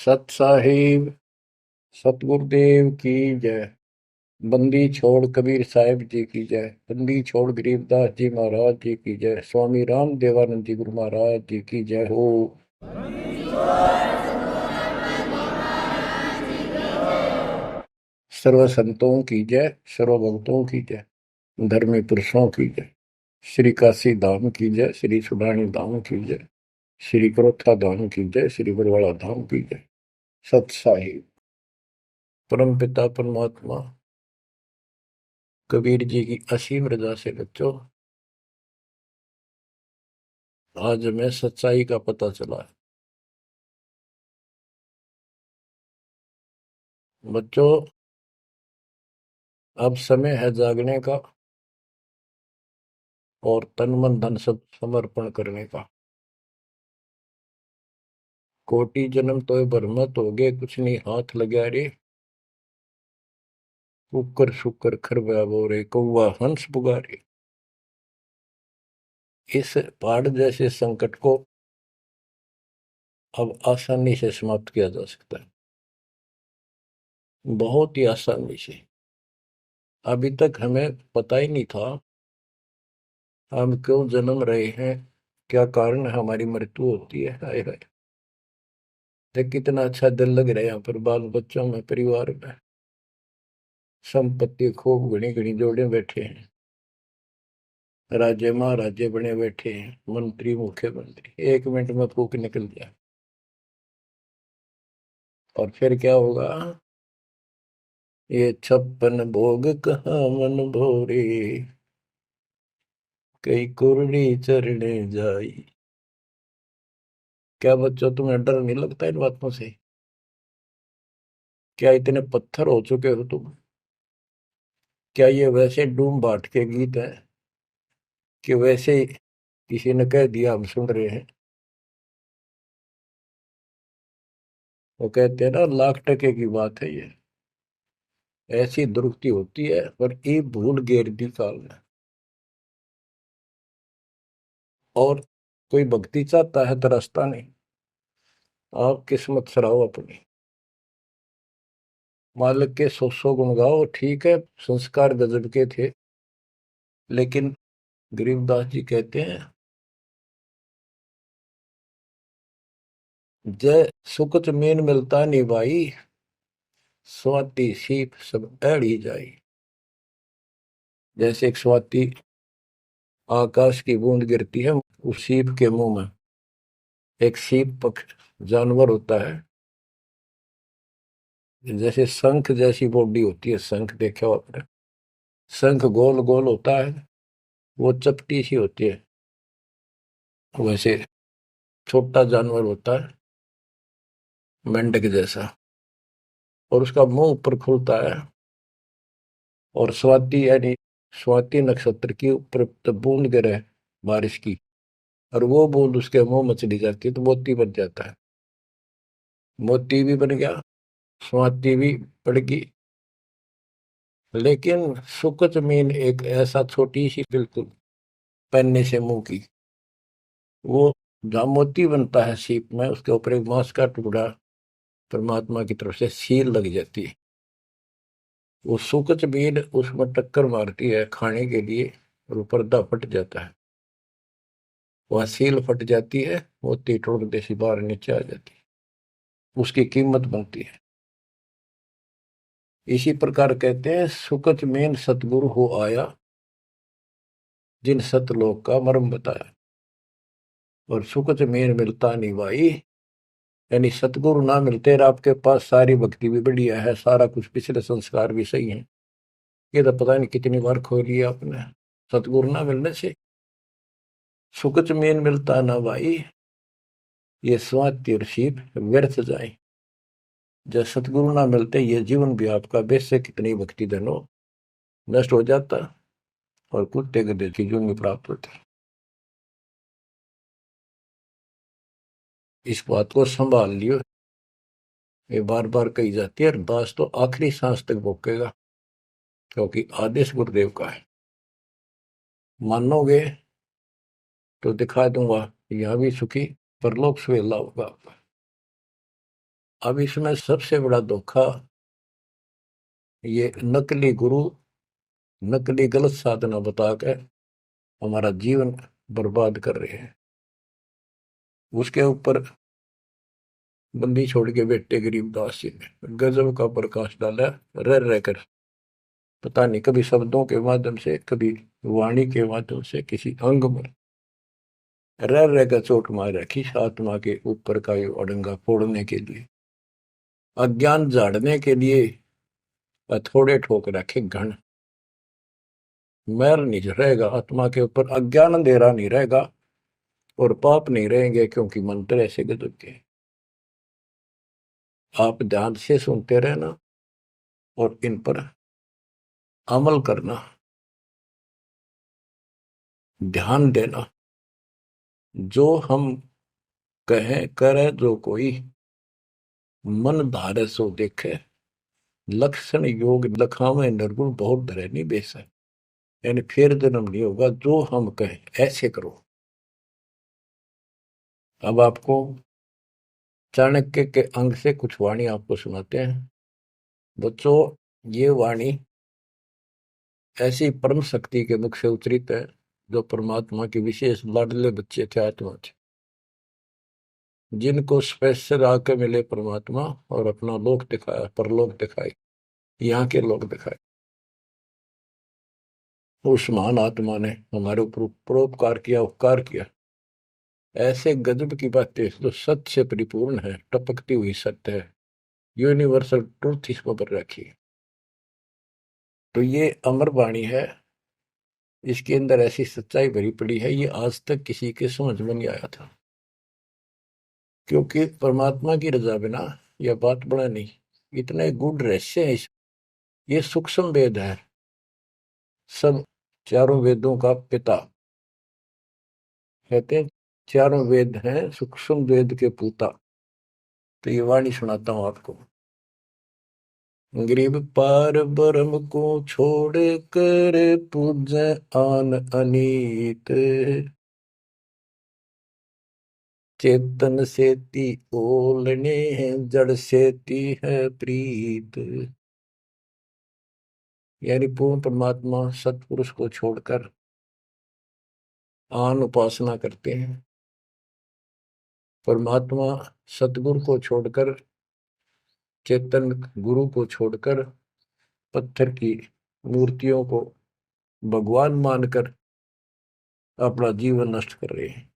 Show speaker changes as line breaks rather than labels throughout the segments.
सत साहिब सतगुरुदेव की जय। बंदी छोड़ कबीर साहिब जी की जय। बंदी छोड़ गरीबदास जी महाराज जी की जय। स्वामी राम देवानंद जी गुरु महाराज जी की जय हो। सर्व संतों की जय, सर्व भक्तों की जय, धर्मी पुरुषों की जय। श्री काशी धाम की जय, श्री सुडानी धाम की जय, श्री क्रोथा धाम की जय, श्री बरवाड़ा धाम की जय। सत साहिब परम पिता परमात्मा कबीर जी की असीम रजा से बच्चों आज हमें सच्चाई का पता चला है। बच्चों अब समय है जागने का और तन मन धन सब समर्पण करने का। कोटि जन्म तो भरमत हो गए, कुछ नहीं हाथ लगा रे। कुकर शुकर खरवा बोरे, कौवा हंस पुगारे। इस पहाड़ जैसे संकट को अब आसानी से समाप्त किया जा सकता है, बहुत ही आसानी से। अभी तक हमें पता ही नहीं था हम क्यों जन्म रहे हैं, क्या कारण है हमारी मृत्यु होती है। हाय हाय, देख कितना अच्छा दिल लग रहा है यहाँ पर, बाल बच्चों में, परिवार में। संपत्ति खूब घनी घनी जोड़े बैठे हैं, राजे महाराजे बने बैठे हैं, मंत्री मुख्यमंत्री, 1 मिनट में फूक निकल जाए। और फिर क्या होगा? ये 56 भोग कहाँ मन भोरे, कई कुर्री चरणे जाई। क्या बच्चों तुम्हें डर नहीं लगता इन बातों से? क्या इतने पत्थर हो चुके हो तुम? क्या ये वैसे डूम बाट के गीत है कि वैसे ही किसी ने कह दिया हम सुन रहे हैं? वो कहते हैं ना, लाख टके की बात है ये। ऐसी दुरुक्ति होती है पर ये भूल गेर दी काल ने। और कोई भक्ति चाहता है तो रास्ता नहीं। आप किस्मत सराहो अपनी, मालिक के 100 गुण गाओ, ठीक है संस्कार गजब के थे। लेकिन गरीबदास जी कहते हैं, जय सुकुच मीन मिलता नहीं भाई, स्वाति सीप सब एड़ी जाई। जैसे एक स्वाति आकाश की बूंद गिरती है उस सीप के मुंह में। एक सीप पक्ष जानवर होता है, जैसे शंख जैसी बॉडी होती है। शंख देखा हो आपने? शंख गोल गोल होता है, वो चपटी सी होती है। वैसे छोटा जानवर होता है, मेंढक जैसा, और उसका मुंह ऊपर खुलता है। और स्वाति यानी स्वाति नक्षत्र की ऊपर जब बूंद गिरे बारिश की, और वो बूंद उसके मुंह में चली जाती है तो मोती बन जाता है। मोती भी बन गया, स्वाति भी पड़ गई। लेकिन सुकच मीन एक ऐसा छोटी सी, बिल्कुल पन्ने से मुंह की, वो जहाँ मोती बनता है सीप में, उसके ऊपर एक मांस का टुकड़ा परमात्मा की तरफ से सील लग जाती है। वो सुकच मीन उसमें टक्कर मारती है खाने के लिए, और वो पर्दा फट जाता है। वह सील फट जाती है, मोती टुकड़े से बाहर नीचे आ जाती है, उसकी कीमत बनती है। इसी प्रकार कहते हैं, सुकच मीन सतगुरु हो आया, जिन सतलोक का मर्म बताया। और सुकच मीन मिलता नहीं भाई, यानी सतगुरु ना मिलते और आपके पास सारी भक्ति भी बढ़िया है, सारा कुछ पिछले संस्कार भी सही है, ये तो पता नहीं कितनी बार खो लिया आपने। सतगुरु ना मिलने से सुकच मीन मिलता ना भाई, ये स्वाति और सीप व्यर्थ जाए। जब सतगुरु ना मिलते ये जीवन भी आपका वैसे कितनी भक्ति धन हो नष्ट हो जाता, और कुत्ते गधे की जून प्राप्त होती। इस बात को संभाल लियो, ये बार बार कही जाती है, और दास तो आखिरी सांस तक भोगेगा, क्योंकि आदेश गुरुदेव का है। मानोगे तो दिखा दूंगा, यहाँ भी सुखी परलोक सुहेला होगा आपका। अब इसमें सबसे बड़ा धोखा ये नकली गुरु, नकली गलत साधना बता के हमारा जीवन बर्बाद कर रहे हैं। उसके ऊपर बंदी छोड़ के बेटे गरीबदास जी ने गजब का प्रकाश डाला, रह रहकर। पता नहीं कभी शब्दों के माध्यम से, कभी वाणी के माध्यम से, किसी अंग में रह रहकर चोट मार रखी आत्मा के ऊपर का ये अड़ंगा फोड़ने के लिए, अज्ञान झाड़ने के लिए। थोड़े ठोक रखे घन, मैल नहीं रहेगा आत्मा के ऊपर, अज्ञान अंधेरा नहीं रहेगा और पाप नहीं रहेंगे, क्योंकि मंत्र ऐसे गजब के। आप ध्यान से सुनते रहना और इन पर अमल करना, ध्यान देना। जो हम कहें करे जो कोई, मन धारे सो देखे, लक्षण योग लखावे निर्गुण बहुत धरे नहीं बेस है। यानी फिर जन्म नहीं होगा, जो हम कहें ऐसे करो। अब आपको चाणक्य के अंग से कुछ वाणी आपको सुनाते हैं। बच्चों, ये वाणी ऐसी परम शक्ति के मुख से उच्चरित है, जो परमात्मा के विशेष लाडले बच्चे थे, आत्मा थे, जिनको स्पेशल आके मिले परमात्मा और अपना लोक दिखाया, परलोक दिखाई, यहाँ के लोक दिखाए। उस महान आत्मा ने हमारे ऊपर परोपकार किया, उपकार किया। ऐसे गजब की बातें जो सत्य से परिपूर्ण है, टपकती हुई सत्य है, यूनिवर्सल ट्रूथ इसको पर रखी। तो ये अमर वाणी है, इसके अंदर ऐसी सच्चाई भरी पड़ी है, ये आज तक किसी के समझ में नहीं आया था। क्योंकि परमात्मा की रजा बिना यह बात बड़ा नहीं, इतने गूढ़ रहस्य है। ये सूक्ष्म वेद है, सब चारों वेदों का पिता कहते हैं, चारों वेद हैं सूक्ष्म वेद के पूता। तो ये वाणी सुनाता हूं आपको। गरीब पार ब्रह्म को छोड़ कर पूजे आन अनीत, चेतन सेती ओलने जड़ सेती है प्रीत। यानी पूर्ण परमात्मा सतपुरुष को छोड़कर आन उपासना करते हैं, परमात्मा सतगुरु को छोड़कर, चेतन गुरु को छोड़कर पत्थर की मूर्तियों को भगवान मानकर अपना जीवन नष्ट कर रहे हैं।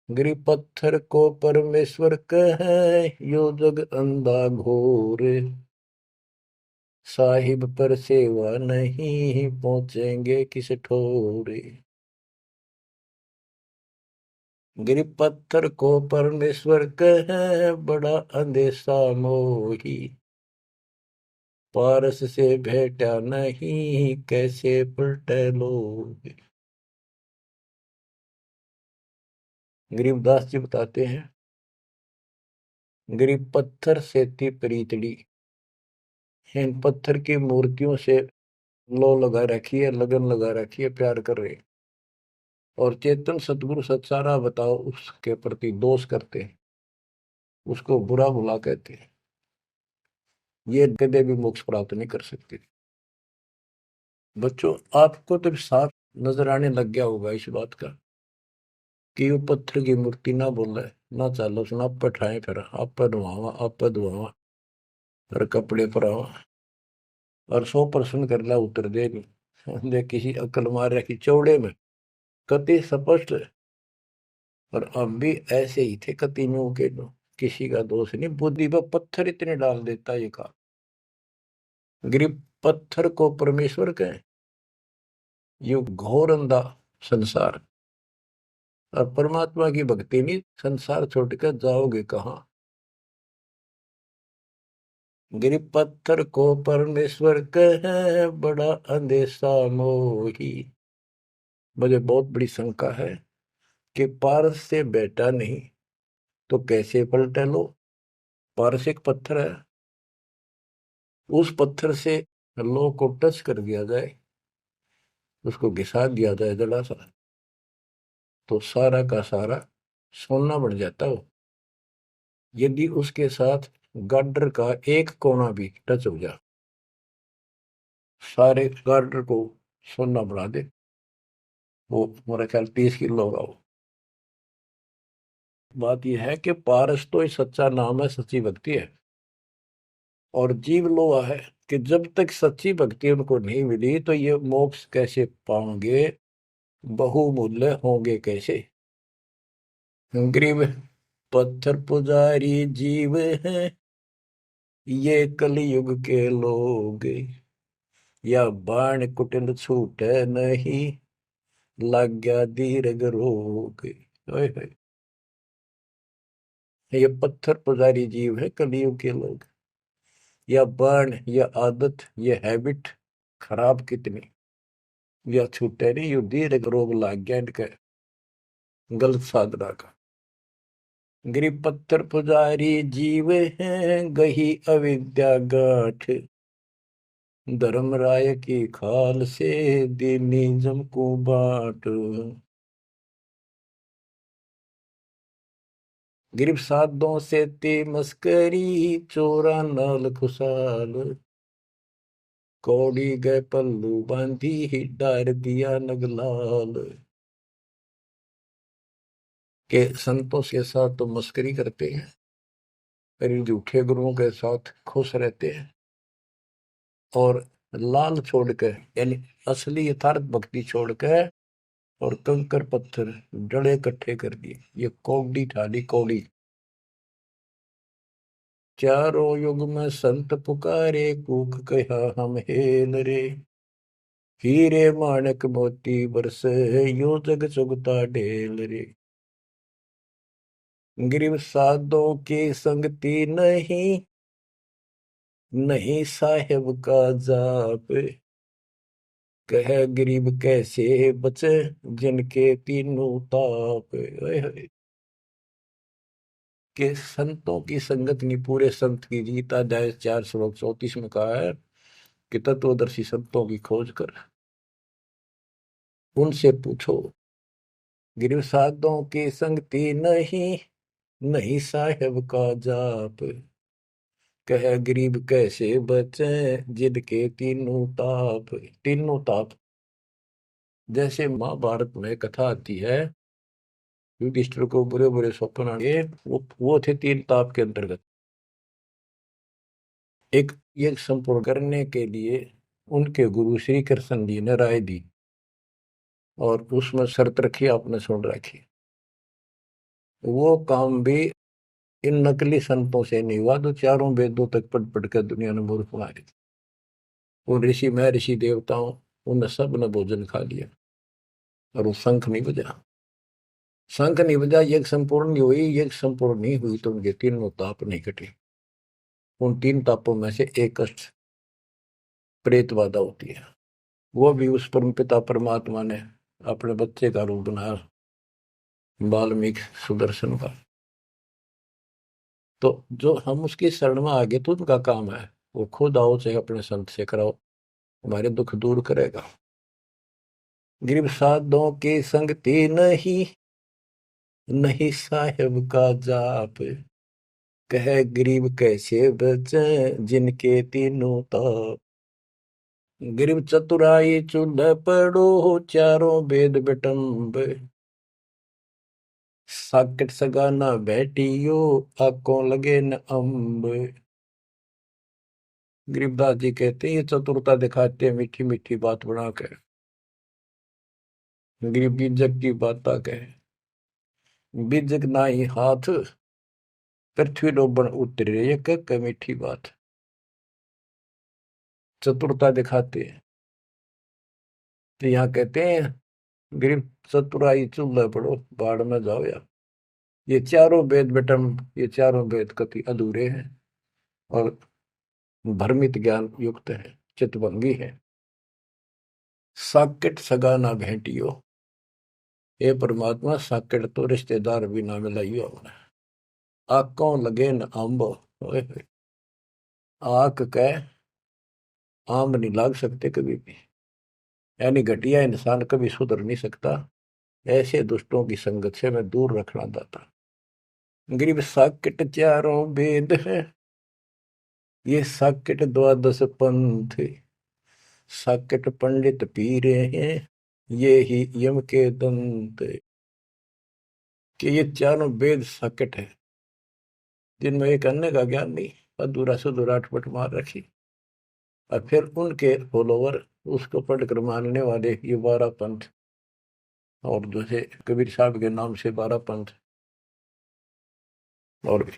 गरीब पत्थर को परमेश्वर कहे, यो जग अंधा घोर, साहिब पर सेवा नहीं पहुंचेंगे किस ठोरे। गरीब पत्थर को परमेश्वर कहे, बड़ा अंदेशा मोही, पारस से भेटा नहीं कैसे पलटे लोग। गरीबदास जी बताते हैं, गरीब पत्थर से थी प्रीतड़ी, इन पत्थर की मूर्तियों से लो लगा रखी है, लगन लगा रखी है, प्यार कर रहे। और चेतन सतगुरु सत्सारा बताओ उसके प्रति दोष करते हैं, उसको बुरा भुला कहते हैं। ये कदे भी मोक्ष प्राप्त नहीं कर सकते। बच्चों, आपको तो साफ नजर आने लग गया होगा इस बात का कि वो पत्थर की मूर्ति ना बोले, ना चालो सुना, आप पर ठाए फिर, आप पर धुआवा, आप पर धुआवा, और कपड़े पर आवा, और 100% कर ला उतर दे नहीं। दे किसी अकल मार रखी चौड़े में, कति स्पष्ट। और अब भी ऐसे ही थे कति न्यू के न्यू, किसी का दोष नहीं, बुद्धि पर पत्थर इतने डाल देता ये का। गरीब पत्थर को परमेश्वर कहें, ये घोर अंधा संसार, और परमात्मा की भक्ति नहीं, संसार छोड़कर जाओगे कहाँ। गरीब पत्थर को परमेश्वर कहे, बड़ा अंदेशा मोही। मुझे बहुत बड़ी शंका है कि पारस से बेटा नहीं तो कैसे पलटे लो। पारस एक पत्थर है, उस पत्थर से लो को टच कर दिया जाए, उसको घिसा दिया जाए जरा सा, तो सारा का सारा सोना बन जाता हो। यदि उसके साथ गार्डर का एक कोना भी टच हो जाए, सारे गार्डर को सोना बना दे, वो मेरा ख्याल 30 किलो होगा वो। बात यह है कि पारस तो ही सच्चा नाम है, सच्ची भक्ति है। और जीव लोहा है कि जब तक सच्ची भक्ति उनको नहीं मिली तो ये मोक्ष कैसे पाएंगे, बहुमूल्य होंगे कैसे। गरीब पत्थर पुजारी जीव हैं ये कलयुग के लोग, या बाण कुटिल छूटे नहीं, लग गया दीर्घ रोग। ओए होए, ये पत्थर पुजारी जीव है कलयुग के लोग, या बाण या आदत ये हैबिट खराब कितनी, या छूटे नहीं, यू दीर्घ रोग लग गया इनके गलत साधना का। गरीब पत्थर पुजारी जीव हैं गही अविद्या गाठ, धर्मराय की खाल से दीनिज्म को बाट। गिरब साधों से ते मस्करी, चोरा नाल खुशाल, कौड़ी गए पल्लू बांधी ही डार दिया नगलाल। के संतों के साथ तो मस्करी करते हैं, पर इन झूठे गुरुओं के साथ खुश रहते हैं, और लाल छोड़कर यानी असली यथार्थ भक्ति छोड़कर और कंकर पत्थर डले इकट्ठे कर दिए, ये कौड़ी ठाली कौड़ी। चारों युग में संत पुकारे, कूक कहा हम हेल रे, हीरे माणक मोती बरसे, यो जग चुगता ढेल रे। गिरव साधों की संगति नहीं, नहीं साहेब का जाप, कह गरीब कैसे बचे जिनके तीनों ताप। ओए होए, के संतों की संगत नहीं, पूरे संत की जीत। अध्याय 4 श्लोक 34 में कहा है कि तत्वदर्शी संतों की खोज कर उनसे पूछो। गिरव साधों की संगति नहीं, नहीं साहेब का जाप, कह गरीब कैसे बचे जिनके तीनों ताप। तीनों ताप, जैसे महाभारत में कथा आती है, युधिष्ठिर को बुरे बुरे स्वप्न आए, वो थे 3 ताप के अंतर्गत। एक ये संपूर्ण करने के लिए उनके गुरु श्री कृष्ण जी ने राय दी, और उसमें शर्त रखी, आपने सुन रखी। वो काम भी इन नकली संतों से नहीं हुआ तो चारों वेदों तक पढ़ पढ़ कर दुनिया ने मूर्ख मारे। उन ऋषि में ऋषि देवताओं, उन सब ने भोजन खा लिया, और वो शंख नहीं बजा। शंख नहीं बजा, यज्ञ संपूर्ण नहीं हुई, यज्ञ संपूर्ण नहीं हुई तो उनके तीनों ताप नहीं कटे। उन 3 तापों में से एक कष्ट प्रेत बाधा होती है, वो भी उस परम पिता परमात्मा ने अपने बच्चे का रूप बनाया, वाल्मीकि सुदर्शन का। तो जो हम उसकी शरण में आगे तो उनका काम है, वो खुद आओ चाहे अपने संत से कराओ, हमारे दुख दूर करेगा। गरीब साधों की संगति नहीं, नहीं साहेब का जाप, कह गरीब कैसे बचे जिनके तीनों ताप। गरीब चतुराई चूल्हे पड़ो, चारों वेद बिटम्ब, साकट सगाना बैठियो, आंखों लगे न अम्ब। गरीबदास जी कहते हैं ये चतुरता दिखाते हैं मीठी मीठी बात बनाकर, गरीब बीजक की बात कहे, बीजक ना ही हाथ, पृथ्वी डोबन उतरे, ये कह मीठी बात। चतुरता दिखाते हैं, तो यहाँ कहते हैं गरीब चतुराई चूल्हे पड़ो, बाढ़ में जाओ यार। ये चारों वेद बेटम, ये चारों वेद कति अधूरे हैं और भ्रमित ज्ञान युक्त है, चितभंगी है। साकेट सगा ना भेंटियो, हे परमात्मा साकेट तो रिश्तेदार भी ना मिलाइयो हमने। आंखों लगे न आंब, ओए होए, आंख कह आम नहीं लाग सकते कभी भी, यानी घटिया इंसान कभी सुधर नहीं सकता। ऐसे दुष्टों की संगत से मैं दूर रखना चाहता। गरीब साकेट चारों वेद है, ये साकेट द्वादश पंथ, साकेट पंडित पीरे हैं, ये ही यम के दंत। कि ये चारों वेद साकेट है, जिनमें एक अन्य का ज्ञान नहीं, अधूरा सुधूरा अटपट मार रखी। और फिर उनके फॉलोवर उसको पढ़कर मानने वाले ये 12 पंथ, और जैसे कबीर साहब के नाम से 12 पंथ, और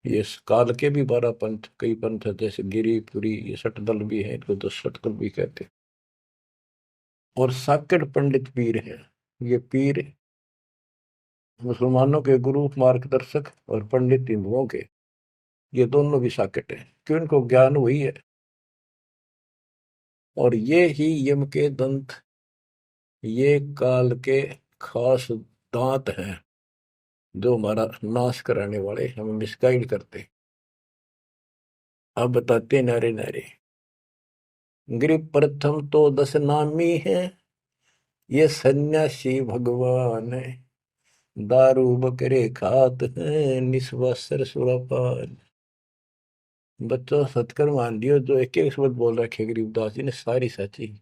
ये काल के भी 12 पंथ, कई पंथ है, जैसे गिरिपुरी, ये सटदल भी है, इनको 10 सटदल भी कहते हैं। और साकेट पंडित पीर है, ये पीर मुसलमानों के गुरु मार्गदर्शक और पंडित हिंदुओं के, ये दोनों भी साकेट है, क्यों इनको ज्ञान वही है। और ये ही यम के दंत, ये काल के खास दांत हैं, जो हमारा नाश कराने वाले, हमें मिसगाइड करते। अब बताते नारे नारे। गिरि प्रथम तो 10 नामी है, ये सन्यासी भगवान है, दारू बकरे खात हैं, निस्वासर सुरापान। बच्चों सत्कर मान लियो, जो एक एक शब्द बोल रखे गरीबदास जी ने सारी सच्ची।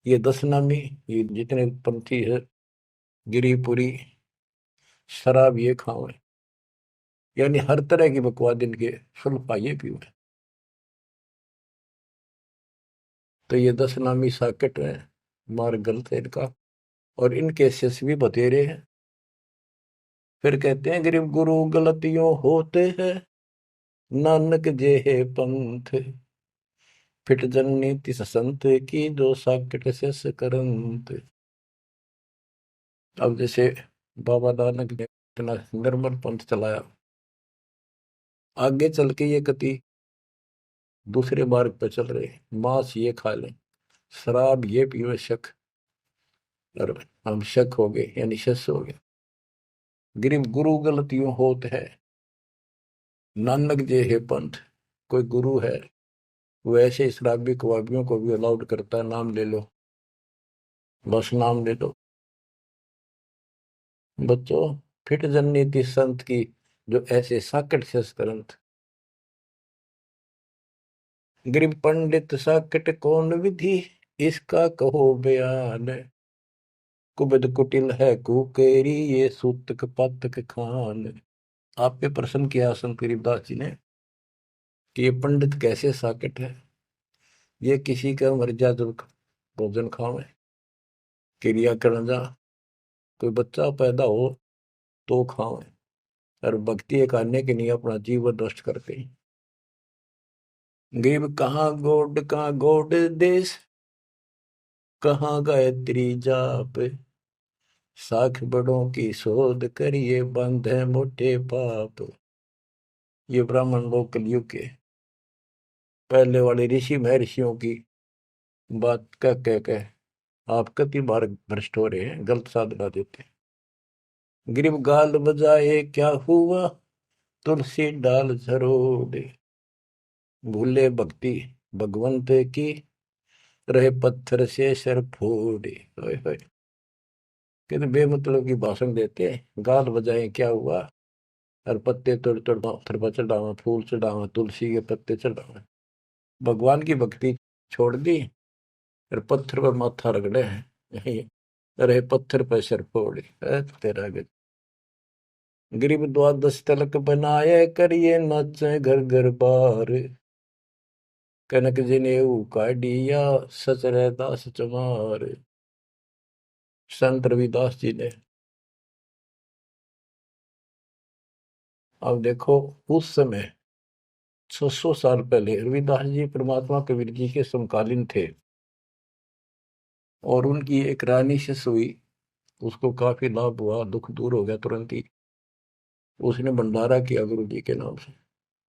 ये 10 नामी, ये जितने पंथी है, गिरिपुरी, शराब ये खाओ, यानी हर तरह की बकवाद इनके सुल्फा ये पीओ। तो ये 10 नामी साकेट है, मार्ग गलत है इनका, और इनके शिष्य भी बतेरे हैं। फिर कहते हैं गरीब गुरु गलतियों होते हैं, नानक जे है पंथ, फिट जननी तिस संत की, जो साकेट शिष करंत। अब जैसे बाबा नानक ने इतना निर्मल पंथ चलाया, आगे चल के ये कति दूसरे मार्ग पर चल रहे, मांस ये खा लें, शराब ये पियो, शक, और हम शक हो गए, यानी शस हो गए। गरीब गुरु गलतियों होत है, नानक जे है पंथ, कोई गुरु है वो ऐसे शराबी कबाबियों को भी अलाउड करता है, नाम ले लो, बस नाम ले लो। बच्चों फिट जननीति संत की, जो ऐसे साकट से ग्रंथ। गरीब पंडित साकट कौन विधि, इसका कहो बयान, कुबद कुटिल है कुकेरी, ये सूतक पातक खान। आप पे प्रश्न किया संत गरीबदास जी ने कि ये पंडित कैसे साकट है, ये किसी का मर्यादा भोजन खावे, क्रिया करना जा, कोई बच्चा पैदा हो तो खावे, और भक्ति करने के लिए अपना जीवन नष्ट करते हैं। गरीब कहाँ गोड देश, कहाँ गायत्री जाप, साख बड़ों की शोध करिए, बंधे मोटे पाप। ये ब्राह्मण लोग कलयुग के पहले वाले ऋषि महर्षियों की बात कह आप कति बार भ्रष्ट हो रहे हैं, गलत साधना देते हैं। गरीब गाल बजाए क्या हुआ, तुलसी डाल झरोड़े, भूले भक्ति भगवंत की, रहे पत्थर से सर फोड़े। ओए होए, कितने बेमतलब की भाषण देते हैं। गाल बजाए क्या हुआ, और पत्ते तोड़ तोड़ पत्थर पर चढ़ावा, फूल चढ़ावा, तुलसी के पत्ते चढ़ावा, भगवान की भक्ति छोड़ दी, और पत्थर पर माथा रगड़े हैं, रहे पत्थर पर सर फोड़े। तेरा गज। गरीब द्वादश तलक बनाए, करिए नाचे घर घर बार, कनक जनेऊ काढ़िया, सच दास चमार। संत रविदास जी ने, अब देखो उस समय 600 साल पहले रविदास जी परमात्मा कबीर जी के समकालीन थे, और उनकी एक रानी शिष्य हुई, उसको काफी लाभ हुआ, दुख दूर हो गया तुरंत ही। उसने भंडारा किया गुरु जी के नाम से,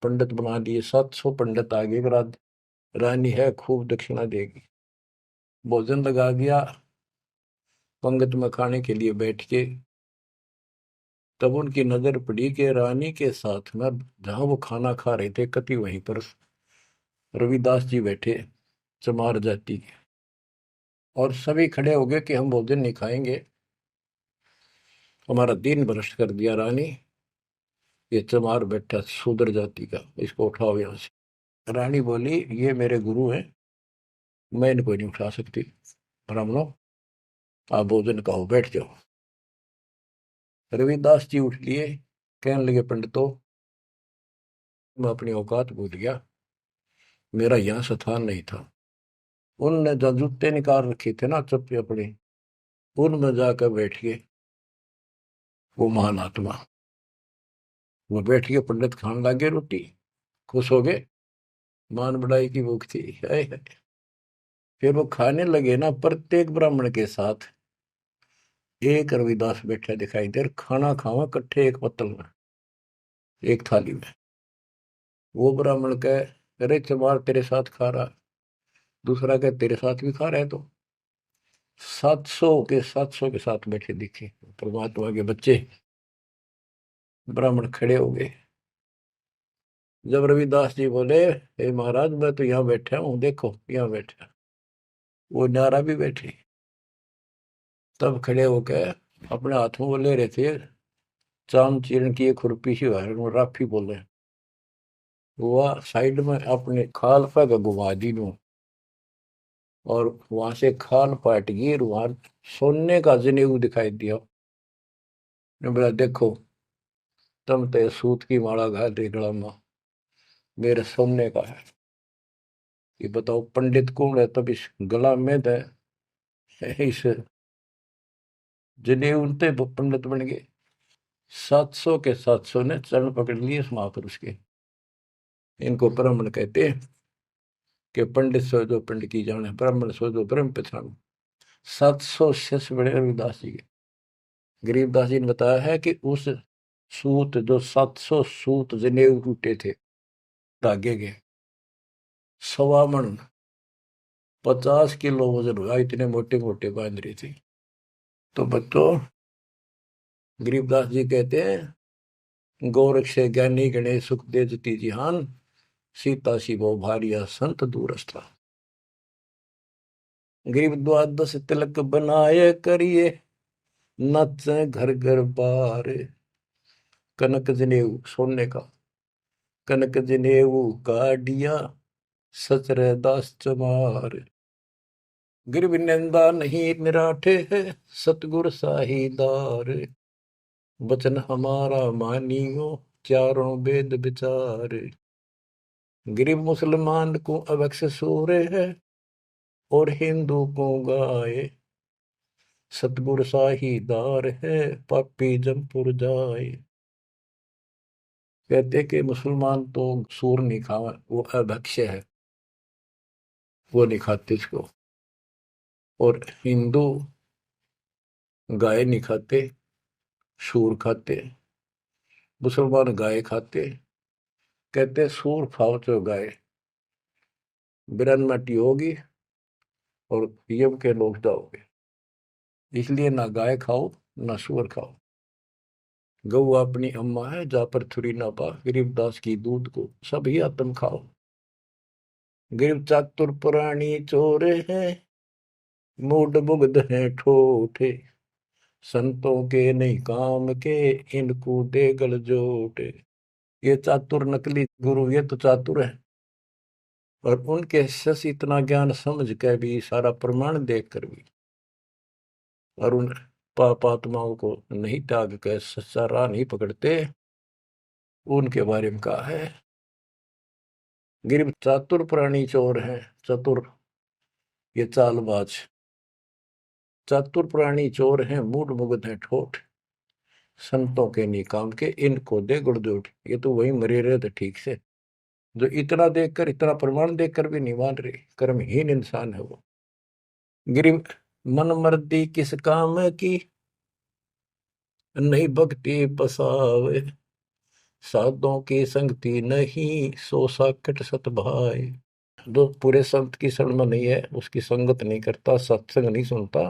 पंडित बना दिए, 700 पंडित आगे, रानी है खूब दक्षिणा देगी। भोजन लगा दिया, पंगत में खाने के लिए बैठ के, तब उनकी नजर पड़ी कि रानी के साथ में जहां वो खाना खा रहे थे, कति वहीं पर रविदास जी बैठे, चमार जाति के। और सभी खड़े हो गए कि हम भोजन नहीं खाएंगे, हमारा दिन भ्रष्ट कर दिया रानी। ये चमार बैठा शूद्र जाति का, इसको उठाओ यहाँ से। रानी बोली ये मेरे गुरु हैं, मैं इनको नहीं उठा सकती। ब्राह्मणों आप भोजन कहो, बैठ जाओ। रविदास जी उठ लिए, कहने लगे पंडितों मैं अपनी औकात भूल गया, मेरा यहाँ स्थान नहीं था। उनने जो जूते निकाल रखे थे ना चप्पे अपने, उनमें जाकर बैठ गए वो महान आत्मा। वो बैठ के पंडित खाने लगे रोटी, खुश हो गए, मान बढ़ाई की भूख थी। हाय हाय। फिर वो खाने लगे ना, प्रत्येक ब्राह्मण के साथ एक रविदास बैठा दिखाई दे, खाना खावा इकट्ठे एक पत्तल में, एक थाली में। वो ब्राह्मण कहे अरे चमार तेरे साथ खा रहा, दूसरा कहे तेरे साथ भी खा रहे, तो 700 के साथ बैठे दिखे परमात्मा के बच्चे। ब्राह्मण खड़े हो गए। जब रविदास जी बोले हे महाराज मैं तो यहाँ बैठा हूँ, देखो यहाँ बैठा, वो नारा भी बैठे। तब खड़े होकर अपने हाथ में वो ले रहे थे चाम चीरण की एक खुरपी सी राफी बोले, वो साइड में अपने खाल पर घुमा दी नू, और वहां से खाल पाट गई, वहां सोने का जनेऊ दिखाई दिया। ने बोला देखो तुम तो सूत की माला घाल रही गला में, मेरे सोने का है। ये बताओ पंडित कौन है, तब इस गला में है इस जनेऊ ते पंडित बन गए। 700 के 700 ने चरण पकड़ लिए इस महापुरुष के। इनको ब्राह्मण कहते हैं कि पंडित सो जो पंडित की जाने, ब्राह्मण सो जो ब्रह्म पहचान। 700 शिष्य बड़े रविदास जी के। गरीबदास जी ने बताया है कि उस सूत जो 700 सूत जनेऊ टूटे थे धागे के, 1.25 मन 50 किलो वजन हुआ, इतने मोटे मोटे बांध रही थी। तो बच्चों गरीबदास जी कहते हैं गोरख से ज्ञानी गणेश सुख दे जती जिहान, सीता शिवो भारिया संत दूरस्था। गरीब द्वादश तिलक बनाए करिए, नचे घर घर बार। कनक जनेऊ सोने का, कनक जनेऊ काडिया, सचरे दास चमार। गिरव निंदा नहीं निराठे है, सतगुर साहीदार। वचन हमारा मानियो, चारों वेद विचार। गरीब मुसलमान को अवक्ष सूरे है, और हिंदू को गाए। सतगुर साहीदार है, पापी जमपुर जाए। कहते कि मुसलमान तो सूर नहीं खावा, वो अभक्ष्य है, वो नहीं खाते इसको। और हिंदू गाय नहीं खाते, सूर खाते। मुसलमान गाय खाते। कहते सूर खाओ तो गाय बिरन मटी होगी और यम के लोग जाओगे, इसलिए ना गाय खाओ ना सूअर खाओ। गऊ अपनी अम्मा है, जा पर थुरी ना पा, गरीबदास की दूध को सभी आत्म खाओ। गरीब चातुर पुरानी चोरे हैं, मूड मुग्ध है ठोठे। संतों के नहीं काम के, इनको दे गल जोटे। ये चातुर नकली गुरु ये तो चातुर है, और उनके शिष्य इतना ज्ञान समझ के भी, सारा प्रमाण देख कर भी, और उन पाप आत्माओं को नहीं त्याग कर सच्चा राह नहीं पकड़ते। उनके बारे में कहा है गिर चातुर प्राणी चोर है। चतुर ये चालबाज, चातुर प्राणी चोर हैं, मूड मुग्ध है ठोठ। संतों के नहीं काम के, इनको दे गुड़जोट। ये तो वही मरे रहे थे ठीक से, जो इतना देखकर, इतना प्रमाण देखकर भी नहीं मान रहे, कर्महीन इंसान है वो। गिरी मन मर्दी किस काम की, नहीं भक्ति पसावे। साधों की संगति नहीं, सो साकट सत भाई। जो पूरे संत की शरण में नहीं है, उसकी संगत नहीं करता, सत्संग नहीं सुनता,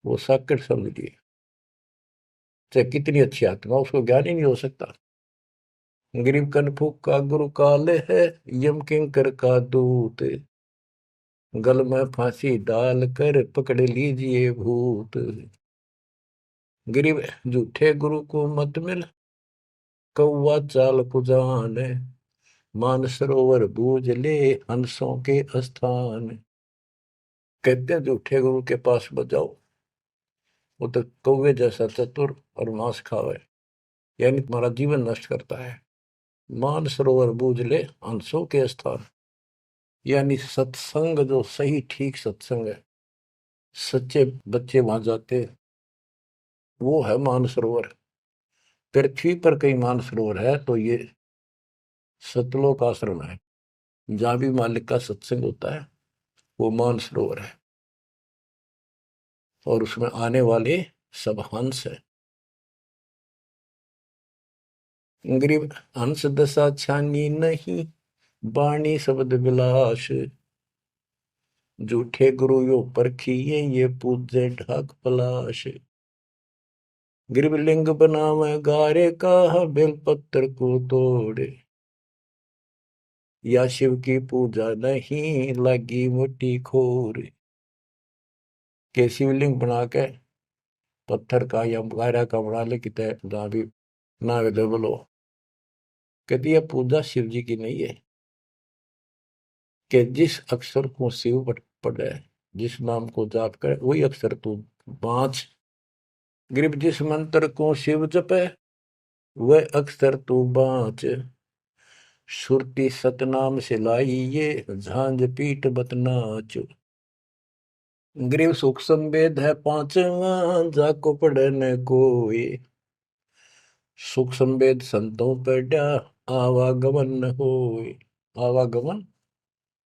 वो साकट समझिए। चाहे कितनी अच्छी आत्मा, उसको ज्ञान ही नहीं हो सकता। गरीब कनफूक का गुरु काले है, यम किंकर का दूत। गल में फांसी डाल कर पकड़ लीजिए भूत। गरीब झूठे गुरु को मत मिल, कौवा चाल कुजान, मानसरोवर बूझ ले हंसों के स्थान। कहते हैं झूठे गुरु के पास बजाओ, वो तो कौवे जैसा चतुर और मांस खावे, यानी तुम्हारा जीवन नष्ट करता है। मानसरोवर बूझ ले हंसों के स्थान, यानी सत्संग जो सही ठीक सत्संग है, सच्चे बच्चे वहां जाते, वो है मानसरोवर। पृथ्वी पर कई मानसरोवर है, तो ये सतलोक आश्रम है, जहां भी मालिक का सत्संग होता है वो मानसरोवर है, और उसमें आने वाले सब हंस है। गरीब हंस दशा छानी नहीं, बाणी शब्द विलास। झूठे गुरु यो परखिए, ये पूजे ढाक पलाश। गरीब लिंग बनावे गारे का, बेलपत्र को तोड़े। या शिव की पूजा नहीं, लगी मोटी खोर। के शिवलिंग बना के पत्थर का या गारा का बना ले, कितने जहां भी ना अवेलेबल हो, कहती है पूजा शिव जी की नहीं है। कि जिस अक्षर को शिव पढ़े, जिस नाम को जाप करे, वही अक्षर तू बाँच। गरीब जिस मंत्र को शिव जपे, वह अक्षर तू बाँच। सुरती सतनाम से लाई ये, झांझ पीठ बतनाच। गरीब सुख संवेद है पांचवा, जाको पढ़े न कोई। सुख संवेद संतों पढ़ा, आवागमन न होए। आवागमन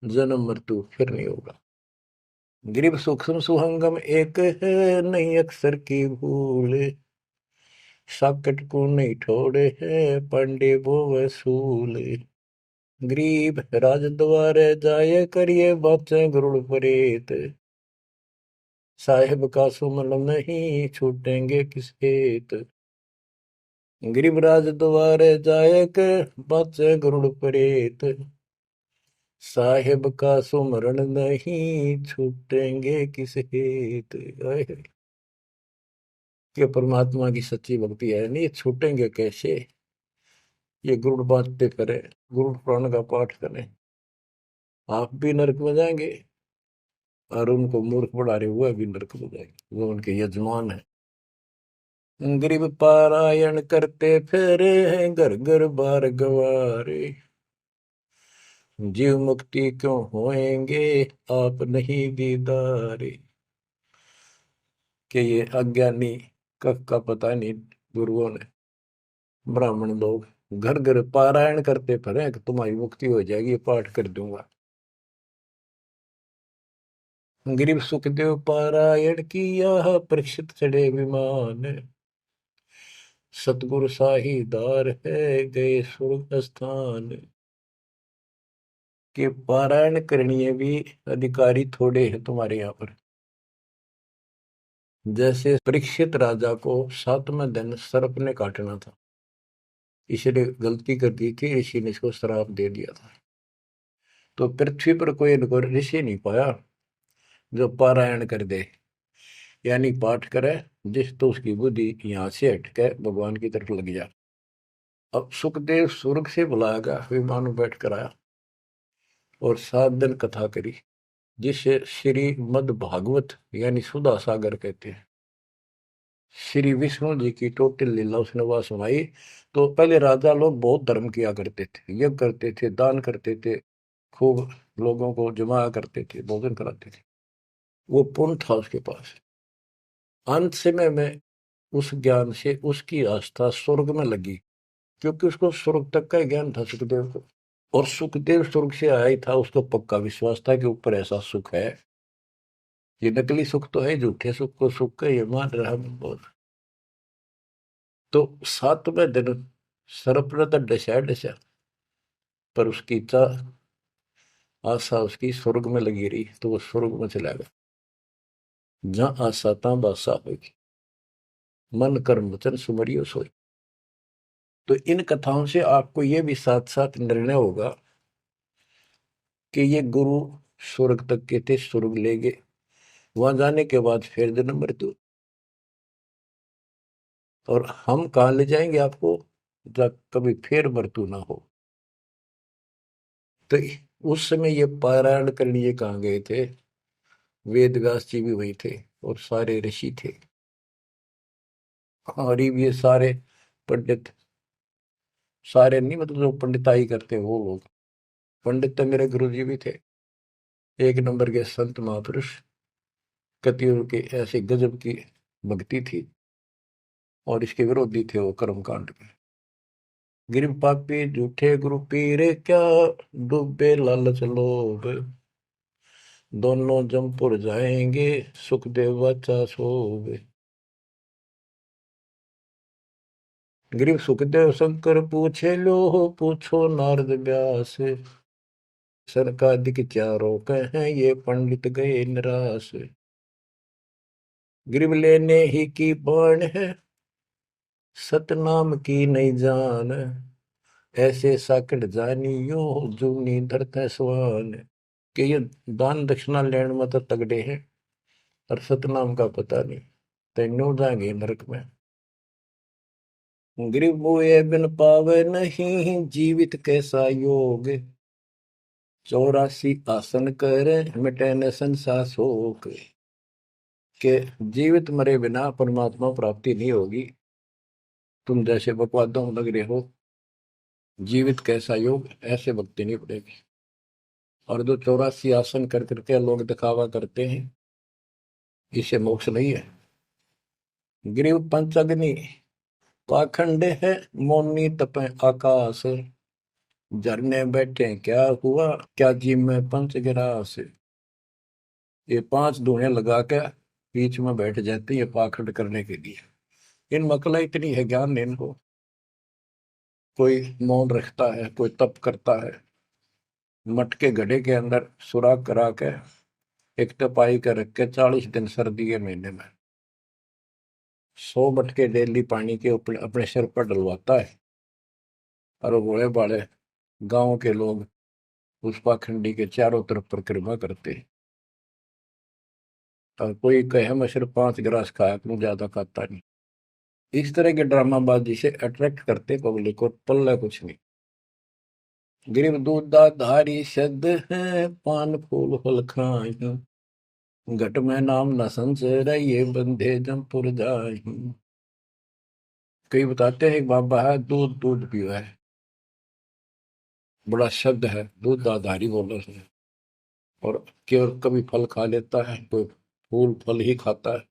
जन्म मृत्यु फिर नहीं होगा। गरीब सूक्ष्म सुहंगम एक है, नहीं अक्षर की भूल। साकट को नहीं ठोड़े है, पांडे वो वसूल। गरीब राज द्वारे जाए, करिए बातें गरुड़ परेत। साहेब का सुमन नहीं, छूटेंगे किस हेत। गरीब राज द्वारे जाए, कर बातें गरुड़ परेत। साहेब का सुमरण नहीं, छूटेंगे किस हेत। कि परमात्मा की सच्ची भक्ति है नहीं, छूटेंगे कैसे। ये गुरुड़ बातें करें, गुरुड़ पुराण का पाठ करें, आप भी नरक में जाएंगे, और उनको मूर्ख बना रहे हुए भी नरक में जाएंगे, वो उनके यजमान है। गरीब पारायण करते फिरे हैं, घर घर बार गवारे। जीव मुक्ति क्यों होएंगे, आप नहीं दीदारे। कि ये अज्ञानी कख का पता नहीं, गुरुओं ने, ब्राह्मण लोग घर घर पारायण करते फिरे कि तुम्हारी मुक्ति हो जाएगी, पाठ कर दूंगा। गरीब सुखदेव पारायण किया, परीक्षित चढ़े विमान। सतगुरु साहीदार है, गए स्वर्ग स्थान। के पारायण करनी भी अधिकारी थोड़े हैं तुम्हारे यहाँ पर। जैसे परीक्षित राजा को 7वें दिन सर्प ने काटना था, इसलिए गलती कर दी थी, ऋषि ने इसको श्राप दे दिया था। तो पृथ्वी पर कोई इनको ऋषि नहीं पाया जो पारायण कर दे, यानी पाठ करे, जिस तो उसकी बुद्धि यहाँ से हटके भगवान की तरफ लग जा। अब सुखदेव स्वर्ग से बुलाया गया, विमान में बैठ कर आया और 7 दिन कथा करी, जिसे श्री मद भागवत यानी सुधा सागर कहते हैं। श्री विष्णु जी की टोटल लीला उसने वह सुनाई। तो पहले राजा लोग बहुत धर्म किया करते थे, यज्ञ करते थे, दान करते थे, खूब लोगों को जमाया करते थे, भोजन कराते थे, वो पुण्य था उसके पास। अंत समय में उस ज्ञान से उसकी आस्था स्वर्ग में लगी, क्योंकि उसको स्वर्ग तक का ज्ञान था सुखदेव को। और सुखदेव स्वर्ग से आया ही था, उसको पक्का विश्वास था कि ऊपर ऐसा सुख है। ये नकली सुख तो है, झूठे सुख को सुख का ये मान रहा बहुत। तो 7वें दिन सर्प ने तो डसा डसा, पर उसकी इच्छा आशा उसकी स्वर्ग में लगी रही, तो वो स्वर्ग में चला गया। जहां आशा तहां बासा होगी, मन कर्म वचन सुमरियो सोई। तो इन कथाओं से आपको ये भी साथ साथ निर्णय होगा कि ये गुरु स्वर्ग तक के थे, स्वर्ग ले गए, वहां जाने के बाद फिर जन्म मृत्यु। और हम कहाँ ले जाएंगे आपको, जब कभी फिर मृत्यु ना हो। तो उस समय ये पारायण करने ये कहाँ गए थे? वेद व्यास जी भी वही थे और सारे ऋषि थे, और ये सारे पंडित, सारे नहीं मतलब जो पंडिताई करते वो लोग। पंडित तो मेरे गुरु जी भी थे, एक नंबर के संत महापुरुष। कतियों की ऐसी गजब की भक्ति थी, और इसके विरोधी थे वो कर्मकांड में। गिर पापी झूठे गुरु पीरे क्या, डूबे लालच लोभ, दोनों जमपुर जाएंगे, सुखदेव वाचा सोवे। गिरीव सुखदेव शंकर पूछे लो, पूछो नारद व्यास, सरकादिक चारों कहें ये पंडित गए निराश। गिरीव लेने ही की बाण है, सतनाम की नहीं जान, ऐसे साकट जानियो, जूनी धरते स्वान। कि ये दान दक्षिणा लेने में तो तगड़े हैं, और सतनाम का पता नहीं, तेनों जाएंगे नरक में। गिरीव मोए बिन पावे नहीं, जीवित कैसा योग, 84 आसन करे, मिटे न संसार शोक। के जीवित मरे बिना परमात्मा प्राप्ति नहीं होगी। तुम जैसे बकवादों में लग रहे हो, जीवित कैसा योग, ऐसे भक्ति नहीं पड़ेगी। और जो 84 आसन कर करके लोग दिखावा करते हैं, इसे मोक्ष नहीं है। गिरीव पंचअग्नि पाखंड है, मौनी तपे आकाश, झरने बैठे क्या हुआ, क्या जी में पंच गिरास। ये 5 धुएं लगा के बीच में बैठ जाते हैं ये पाखंड करने के लिए। इन मकला इतनी है ज्ञान नहीं इनको। कोई मौन रखता है, कोई तप करता है, मटके घड़े के अंदर सुराख करा के एक तपाई कर रख के 40 दिन सर्दी के महीने में 100 मटके डेली पानी के ऊपर अपने सिर पर डलवाता है, और वो बड़े बड़े गांव के लोग उस पाखंडी के चारों तरफ परिक्रमा करते हैं। और कोई कहे मैं सिर्फ 5 गिलास खाया करूं, ज्यादा खाता नहीं। इस तरह के ड्रामाबाजी से अट्रैक्ट करते पब्लिक को, पल्ला कुछ नहीं। गिरिव दूध धारी शब्द है, पान फूल फल खाए, घट में नाम न संचर, ये बंधे जमपुर जाए। कई बताते हैं एक बाबा है, दूध दूध पिया है, बड़ा शब्द है, दूध दाधारी बोला है। और केवल कभी फल खा लेता है, कोई फूल फल ही खाता है।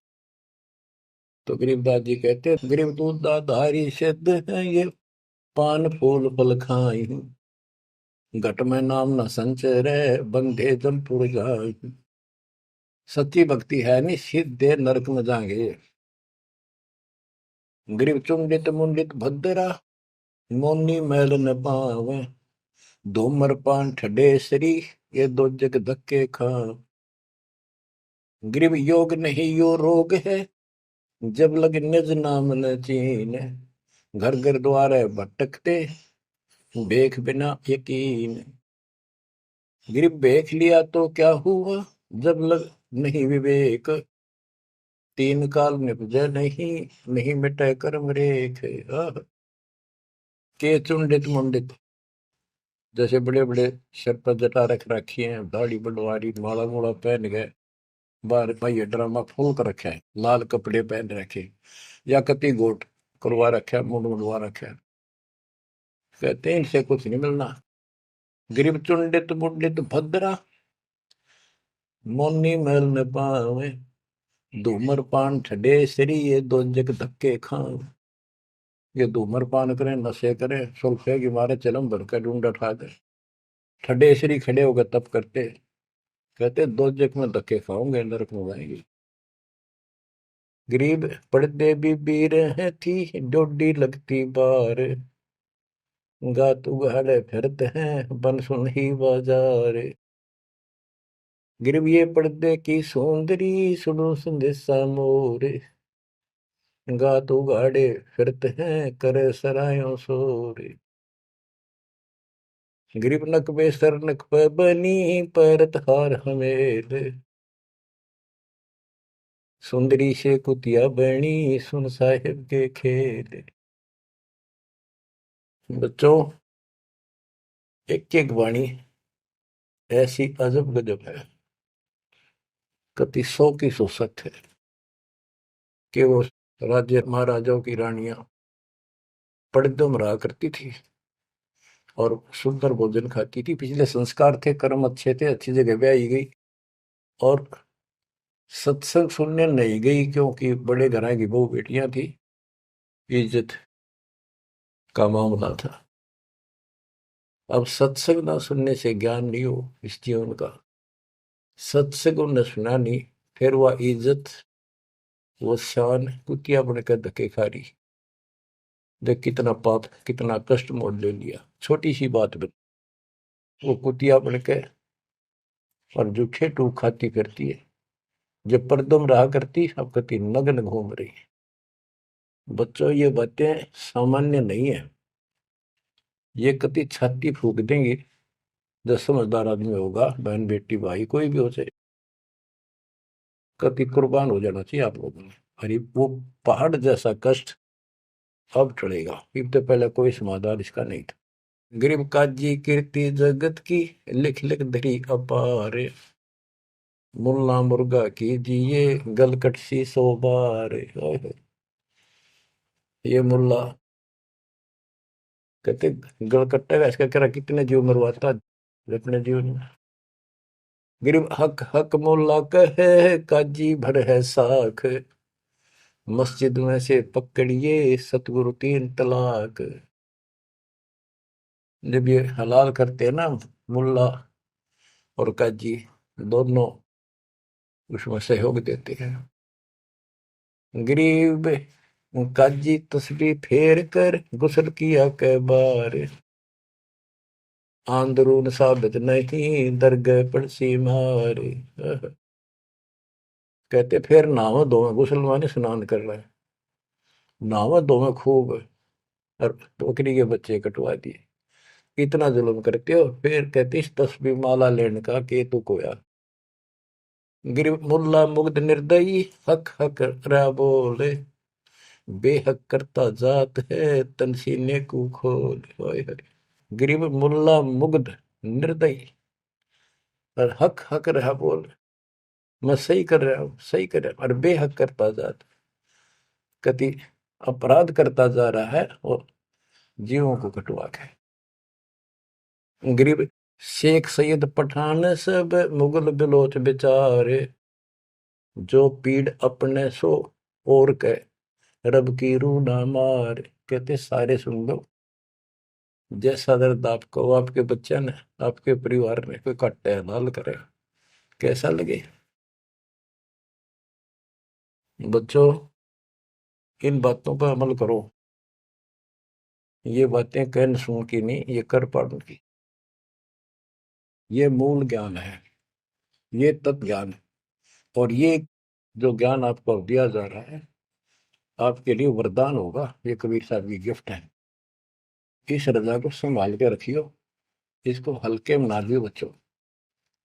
तो गरीबदास जी कहते हैं, गरीब दूध दाधारी शब्द है, ये पान फूल फल खाई, घट में नाम न संचरे, बंधे जमपुर जाए। सच्ची भक्ति है नहीं, सीधे नरक में जाएंगे। ग्रीव चुंडित मुंडित भद्रा, मोनी मैल न पावे, धूमर पान ठडेसरी, ये दो जग धक्के खा। ग्रीव योग नहीं यो रोग है, जब लग निज नाम न चीन, घर घर द्वारे भटकते, बेख बिना यकीन। ग्रीव बेख लिया तो क्या हुआ, जब लग नहीं विवेक, 3 काल निपजे नहीं, नहीं मिटे कर्म रेख। के चुंडित मुंडित, जैसे बड़े बड़े सिर पर जटा रख रखी है, दाढ़ी बड़वारी, माला मोड़ा पहन गए, बाहर भाई ड्रामा फूल कर रखा है, लाल कपड़े पहन रखे, या कति गोट करवा रखा है, मुंड मुंडवा रखा है। कहते हैं इनसे कुछ नहीं मिलना। गरीब चुंडित मुंडित भद्रा, मोनी मैल न पावे, धूमर पान ठडे सरी, ये दो जग धक्के खाओ। ये धूमर पान करें, नशे करें, सुल्फे की मारे चलम भर कर ढूंढ उठा दे, ठडे सरी खड़े होकर तप करते, कहते 2 जग में धक्के खाओगे, नरक में जाएंगे। गरीब पड़ते भी बीर है थी, डोडी लगती बार, गात उगाड़े फिरते हैं, बन सुन ही बाजार। गरीब ये पर्दे की सौंदरी, सुनो संदेशा मोर, गात उगाड़े फिरते हैं, करे सरायों शोर। गरीब नक पे सर नक पे बनी, पैरत हार हमेल, सुंदरी से कुतिया बनी, सुन साहिब के खेल। बच्चों, एक एक वाणी ऐसी अजब गजब है, कति सौ की सौ सत्य है कि वो राज्य महाराजाओं की रानियां पड़दम रहा करती थी और सुंदर भोजन खाती थी। पिछले संस्कार थे, कर्म अच्छे थे, अच्छी जगह ब्याही गई और सत्संग सुनने नहीं गई क्योंकि बड़े घरां की बहू बेटियां थी, इज्जत का मामला था। अब सत्संग ना सुनने से ज्ञान नहीं हो इस जीवन का, सत्संग उन्हें सुना नहीं, फिर वह इज्जत वो शान कुतिया बनकर धक्के खा रही। देख कितना पाप कितना कष्ट मोल ले लिया छोटी सी बात बन, वो कुतिया बनके और जूठे टूक खाती फिरती है। जब परदम रहा करती अब कति नग्न घूम रही है। बच्चों, ये बातें सामान्य नहीं है, ये कति छाती फूक देंगी। जो समझदार आदमी होगा, बहन बेटी भाई कोई भी हो जाए, कति कुर्बान हो जाना चाहिए आप लोगों ने। अरे वो पहाड़ जैसा कष्ट अब टलेगा, इससे पहले कोई समाधान इसका नहीं था। गरीब काजी कीर्ति जगत की, लिख लिख धरी अपार, मुल्ला मुर्गा कीजिए गलकट सी सो बार। ये मुल्ला कहते गलकट्टा का इसका करा कितने जीव मरवाता अपने जीवन में। गरीब हक हक मुल्ला कहे काजी भर है साख, मस्जिद में से पकड़िए सतगुरु तीन तलाक। जब ये हलाल करते हैं ना, मुल्ला और काजी दोनों उसमें सहयोग देते हैं। गरीब काजी तस्बीह फेर कर गुस्ल किया कै बार, आंदरून साबित नहीं दरगह पड़सी मार। कहते फिर नहावा धोवे, गुस्ल माने स्नान कर रहे हैं, नहावा धोवे खूब और बकरी के बच्चे कटवा दिए। इतना जुल्म करते हो, फिर कहते इस तस्बीह माला लेने का के तू कोया। गिर मुल्ला मुग्ध निर्दयी हक हक रा बोले, बेहक करता जात है तन सीने को खोल। होय होय। गरीब मुल्ला मुग्ध निर्दयी और हक हक रहा बोल, मैं सही कर रहा हूँ सही कर रहा हूँ, और बेहक करता जात, कति अपराध करता जा रहा है और जीवों को कटवा के। गरीब शेख सैयद पठान सब मुगल बिलोच बेचारे, जो पीड़ अपने सो और के रब की रूह ना मार। कहते सारे सुन लो, जैसा दर्द आपको आपके बच्चे ने आपके परिवार में कोई कट्टे हलाल करे, कैसा लगे। बच्चों, इन बातों पर अमल करो। ये बातें कहन सुन की नहीं, ये कर पाड़न की। ये मूल ज्ञान है, ये तत्व ज्ञान है। और ये जो ज्ञान आपको दिया जा रहा है आपके लिए वरदान होगा, ये कबीर साहब की गिफ्ट है। इस रजा को संभाल के रखियो, इसको हल्के में ना दियो बच्चों,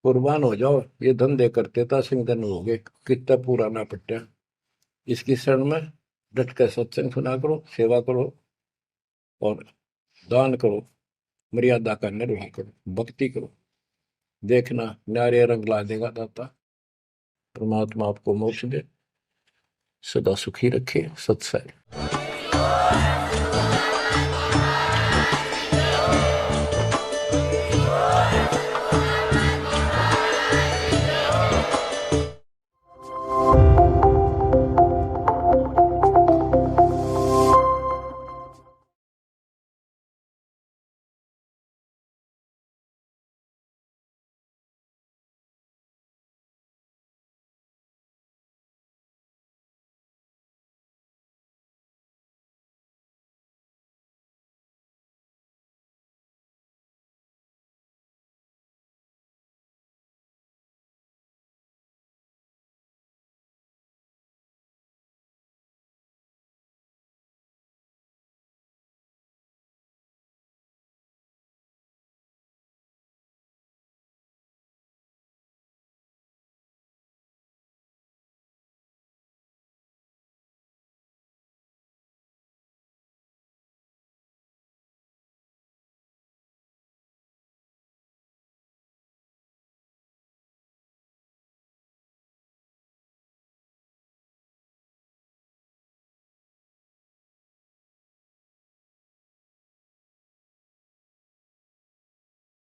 कुर्बान हो जाओ। ये धंधे करते था सिंह धन हो गए, कितना पुराना पट्टा। इसकी शरण में डट कर सत्संग सुना करो, सेवा करो और दान करो, मर्यादा का निर्वाह करो, भक्ति करो। देखना न्यारे रंग ला देगा दाता। परमात्मा आपको मोक्ष दे, सदा सुखी रखे। सत्संग।